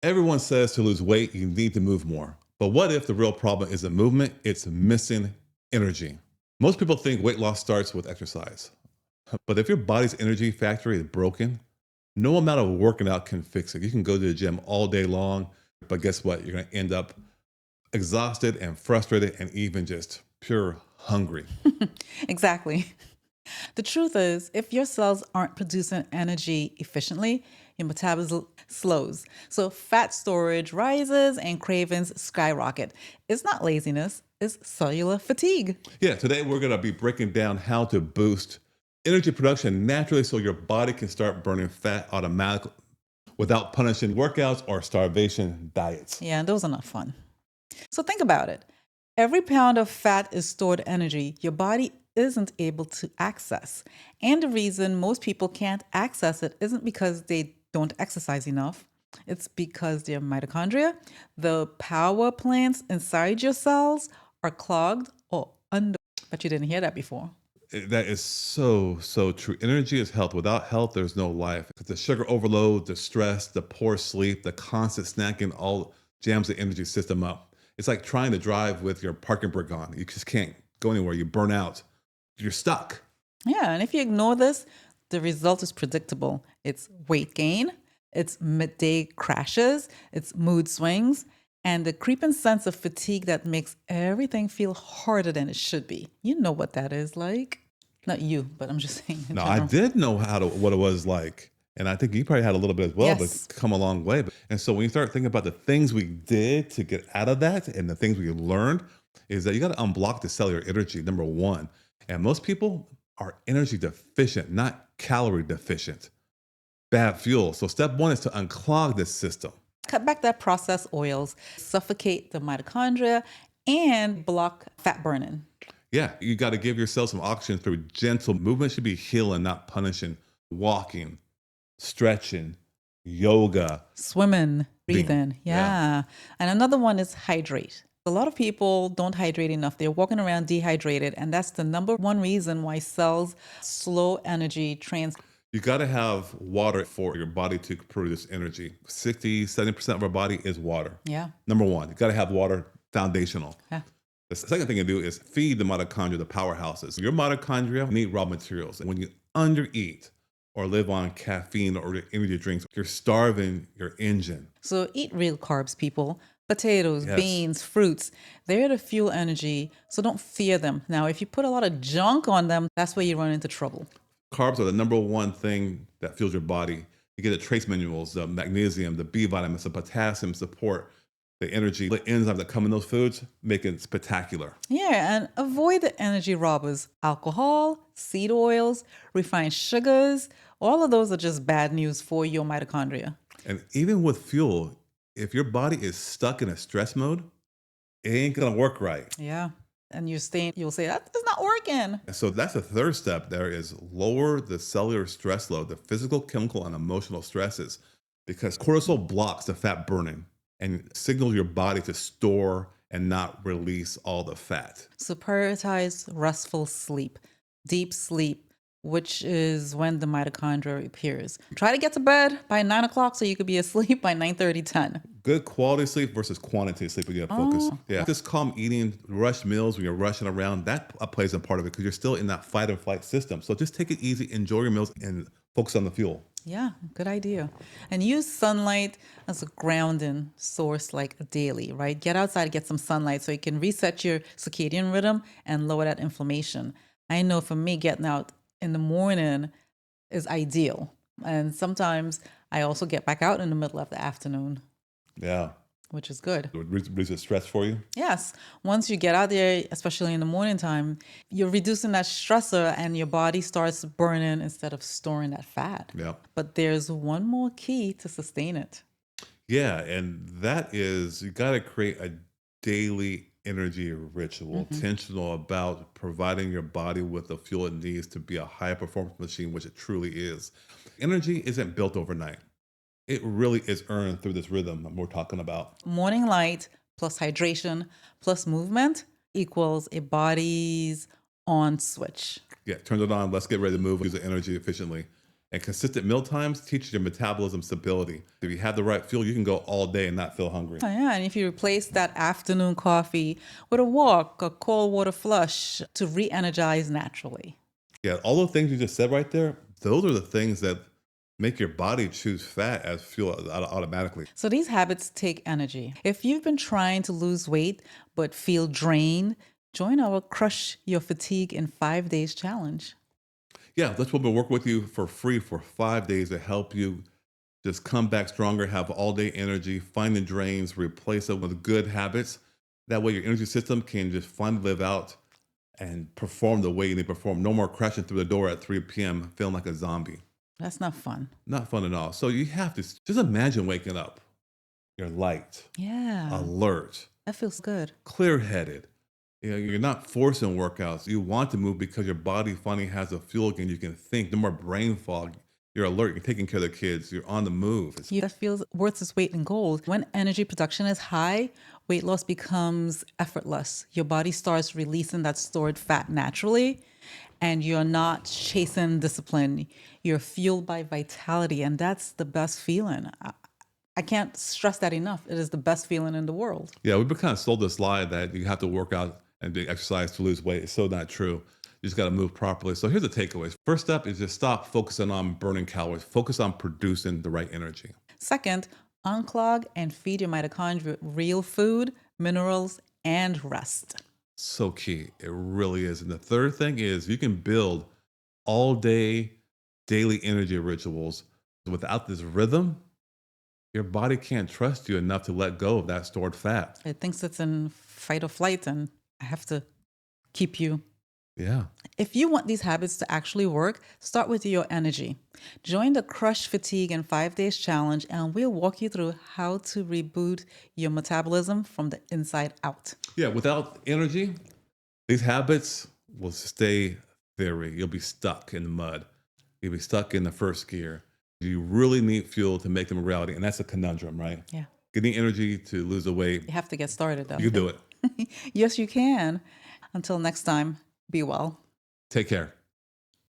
Everyone says to lose weight, you need to move more. But what if the real problem isn't movement, it's missing energy? Most people think weight loss starts with exercise. But if your body's energy factory is broken, no amount of working out can fix it. You can go to the gym all day long, but guess what? You're going to end up exhausted and frustrated and even just pure hungry. Exactly. The truth is, if your cells aren't producing energy efficiently, your metabolism slows. So fat storage rises and cravings skyrocket. It's not laziness, it's cellular fatigue. Yeah, today we're going to be breaking down how to boost energy production naturally so your body can start burning fat automatically without punishing workouts or starvation diets. Yeah, those are not fun. So think about it. Every pound of fat is stored energy your body isn't able to access. And the reason most people can't access it isn't because they don't exercise enough. It's because their mitochondria, the power plants inside your cells, are clogged or under. But you didn't hear that before. That is so, so true. Energy is health. Without health, there's no life. The sugar overload, the stress, the poor sleep, the constant snacking all jams the energy system up. It's like trying to drive with your parking brake on. You just can't go anywhere. You burn out. You're stuck. Yeah, and if you ignore this, the result is predictable. It's weight gain, it's midday crashes, it's mood swings, and the creeping sense of fatigue that makes everything feel harder than it should be. You know what that is like. Not you, but I'm just saying in Now, I general. did know what it was like. And I think you probably had a little bit as well, but Yes. come a long way. And so when you start thinking about the things we did to get out of that and the things we learned, is that you got to unblock the cellular energy, number one. And most people are energy deficient, not calorie deficient. Bad fuel. So step one is to unclog this system. Cut back that processed oils, suffocate the mitochondria, and block fat burning. Yeah, you got to give yourself some oxygen through gentle movement. Should be healing, not punishing. Walking, stretching, yoga, Swimming, breathing. Yeah. Yeah. And another one is hydrate. A lot of people don't hydrate enough. They're walking around dehydrated. And that's the number one reason why cells slow energy trans. You got to have water for your body to produce energy. 60, 70% of our body is water. Yeah. Number one, you got to have water foundational. Yeah. The second thing you do is feed the mitochondria, the powerhouses. Your mitochondria need raw materials. And when you undereat or live on caffeine or energy drinks, you're starving your engine. So eat real carbs, people. Potatoes, Yes. beans, fruits, they're the fuel energy. So don't fear them. Now, if you put a lot of junk on them, that's where you run into trouble. Carbs are the number one thing that fuels your body. You get the trace minerals, the magnesium, the B vitamins, the potassium support the energy. The enzymes that come in those foods make it spectacular. Yeah, and avoid the energy robbers. Alcohol, seed oils, refined sugars, all of those are just bad news for your mitochondria. And even with fuel, if your body is stuck in a stress mode, it ain't gonna work right. Yeah. And you'll say, that's not working. And so that's the third step there is lower the cellular stress load, the physical, chemical, and emotional stresses, because cortisol blocks the fat burning and signals your body to store and not release all the fat. So prioritize restful sleep, deep sleep, which is when the mitochondria appears. Try to get to bed by 9 o'clock so you could be asleep by 9:30, 10. Good quality sleep versus quantity sleep when you have focus. Yeah. This calm eating, rushed meals when you're rushing around, that plays a part of it because you're still in that fight or flight system. So just take it easy, enjoy your meals, and focus on the fuel. Yeah, good idea. And use sunlight as a grounding source like daily, right? Get outside, get some sunlight so you can reset your circadian rhythm and lower that inflammation. I know for me, getting out in the morning is ideal. And sometimes I also get back out in the middle of the afternoon, Yeah. which is good. It reduces stress for you. Yes. Once you get out there, especially in the morning time, you're reducing that stressor and your body starts burning instead of storing that fat. Yeah. But there's one more key to sustain it. Yeah. And that is you got to create a daily energy ritual, intentional about providing your body with the fuel it needs to be a high performance machine, which it truly is. Energy isn't built overnight. It really is earned through this rhythm that we're talking about. Morning light plus hydration plus movement equals a body's on switch. Yeah, turn it on. Let's get ready to move. Use the energy efficiently. And consistent meal times teach your metabolism stability. If you have the right fuel, you can go all day and not feel hungry. Oh, yeah, and if you replace that afternoon coffee with a walk, a cold water flush to re energize naturally. Yeah, all the things you just said right there, those are the things that make your body choose fat as fuel automatically. So these habits take energy. If you've been trying to lose weight but feel drained, join our Crush Your Fatigue in 5 Days challenge. Yeah, that's what we'll work with you for free for 5 days to help you just come back stronger, have all day energy, find the drains, replace it with good habits. That way your energy system can just finally live out and perform the way you need to perform. No more crashing through the door at 3 p.m. feeling like a zombie. That's not fun. Not fun at all. So you have to just imagine waking up. You're light, Yeah, alert, that feels good. clear-headed. You're not forcing workouts. You want to move because your body finally has the fuel again. You can think. No more brain fog. You're alert. You're taking care of the kids. You're on the move. That feels worth its weight in gold. When energy production is high, weight loss becomes effortless. Your body starts releasing that stored fat naturally, and you're not chasing discipline. You're fueled by vitality, and that's the best feeling. I can't stress that enough. It is the best feeling in the world. Yeah, we've been kind of sold this lie that you have to work out and do exercise to lose weight. It's so not true. You just got to move properly. So here's the takeaways. First step is just stop focusing on burning calories. Focus on producing the right energy. Second, unclog and feed your mitochondria with real food, minerals, and rest. So key. It really is. And the third thing is you can build all day, daily energy rituals. Without this rhythm, your body can't trust you enough to let go of that stored fat. It thinks it's in fight or flight, and I have to keep you. Yeah. If you want these habits to actually work, start with your energy. Join the Crush Fatigue in 5 Days challenge, and we'll walk you through how to reboot your metabolism from the inside out. Yeah. Without energy, these habits will stay theory. You'll be stuck in the mud. You'll be stuck in the first gear. You really need fuel to make them a reality. And that's a conundrum, right? Yeah. Getting energy to lose the weight. You have to get started, though. You can do it. Yes, you can. Until next time, be well. Take care.